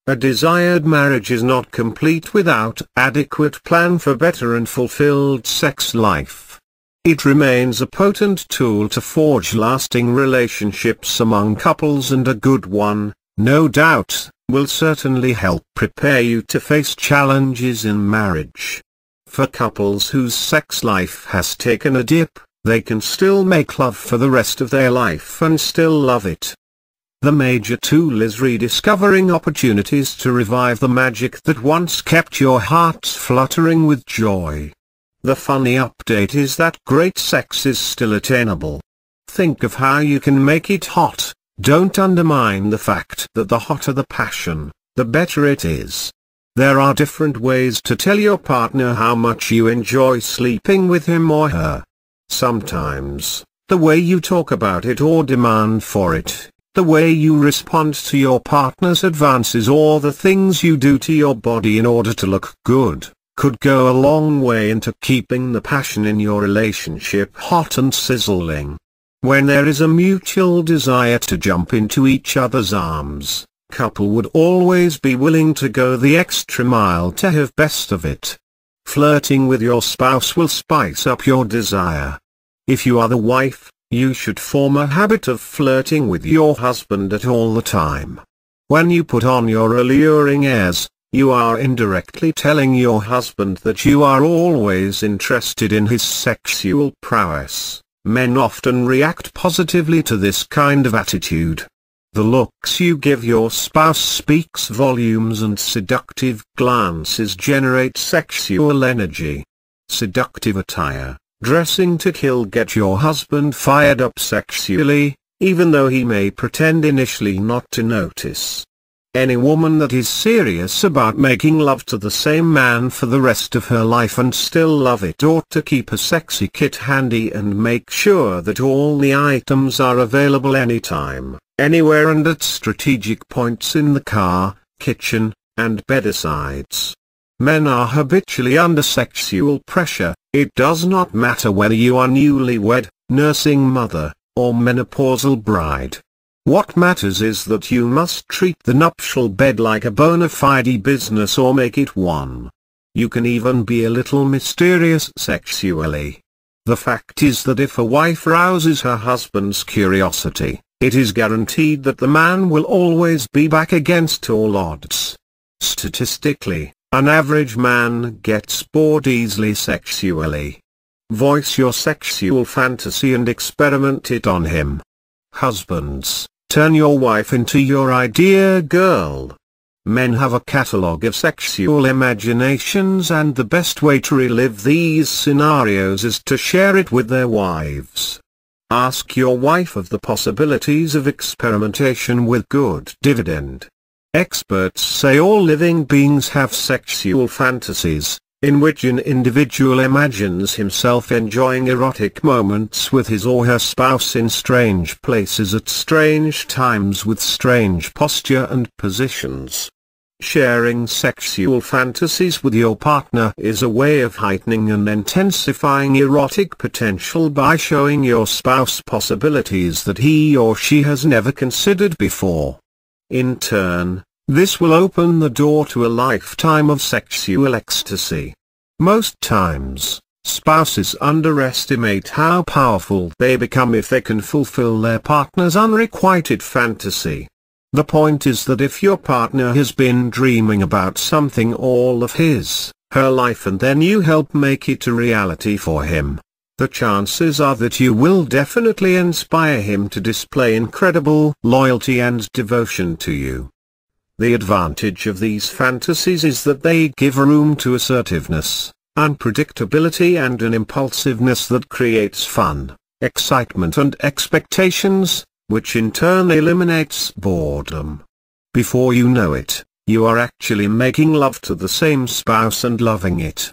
A desired marriage is not complete without adequate plan for better and fulfilled sex life. It remains a potent tool to forge lasting relationships among couples, and a good one, no doubt, will certainly help prepare you to face challenges in marriage. For couples whose sex life has taken a dip, they can still make love for the rest of their life and still love it. The major tool is rediscovering opportunities to revive the magic that once kept your hearts fluttering with joy. The funny update is that great sex is still attainable. Think of how you can make it hot. Don't undermine the fact that the hotter the passion, the better it is. There are different ways to tell your partner how much you enjoy sleeping with him or her. Sometimes, the way you talk about it or demand for it, the way you respond to your partner's advances, or the things you do to your body in order to look good, could go a long way into keeping the passion in your relationship hot and sizzling. When there is a mutual desire to jump into each other's arms, couple would always be willing to go the extra mile to have best of it. Flirting with your spouse will spice up your desire. If you are the wife, you should form a habit of flirting with your husband at all the time. When you put on your alluring airs, you are indirectly telling your husband that you are always interested in his sexual prowess. Men often react positively to this kind of attitude. The looks you give your spouse speaks volumes, and seductive glances generate sexual energy. Seductive attire, dressing to kill, get your husband fired up sexually, even though he may pretend initially not to notice. Any woman that is serious about making love to the same man for the rest of her life and still love it ought to keep a sexy kit handy and make sure that all the items are available anytime, anywhere, and at strategic points in the car, kitchen, and bedsides. Men are habitually under sexual pressure. It does not matter whether you are newlywed, nursing mother, or menopausal bride. What matters is that you must treat the nuptial bed like a bona fide business, or make it one. You can even be a little mysterious sexually. The fact is that if a wife rouses her husband's curiosity, it is guaranteed that the man will always be back against all odds. Statistically, an average man gets bored easily sexually. Voice your sexual fantasy and experiment it on him. Husbands, turn your wife into your idea girl. Men have a catalogue of sexual imaginations, and the best way to relive these scenarios is to share it with their wives. Ask your wife of the possibilities of experimentation with good dividend. Experts say all living beings have sexual fantasies, in which an individual imagines himself enjoying erotic moments with his or her spouse in strange places at strange times with strange posture and positions. Sharing sexual fantasies with your partner is a way of heightening and intensifying erotic potential by showing your spouse possibilities that he or she has never considered before. In turn, this will open the door to a lifetime of sexual ecstasy. Most times, spouses underestimate how powerful they become if they can fulfill their partner's unrequited fantasy. The point is that if your partner has been dreaming about something all of her life, and then you help make it a reality for him, the chances are that you will definitely inspire him to display incredible loyalty and devotion to you. The advantage of these fantasies is that they give room to assertiveness, unpredictability, and an impulsiveness that creates fun, excitement, and expectations, which in turn eliminates boredom. Before you know it, you are actually making love to the same spouse and loving it.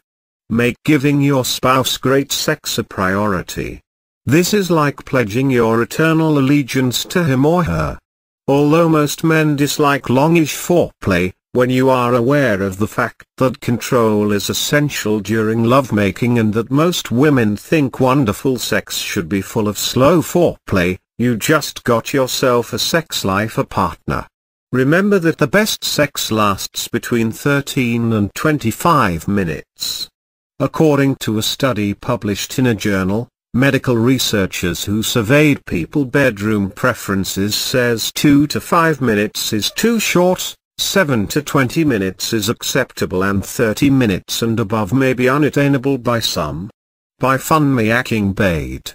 Make giving your spouse great sex a priority. This is like pledging your eternal allegiance to him or her. Although most men dislike longish foreplay, when you are aware of the fact that control is essential during lovemaking and that most women think wonderful sex should be full of slow foreplay, you just got yourself a sex life partner. Remember that the best sex lasts between 13 and 25 minutes. According to a study published in a journal, medical researchers who surveyed people's bedroom preferences says 2 to 5 minutes is too short, 7 to 20 minutes is acceptable, and 30 minutes and above may be unattainable by some. By Funmi Akingbade.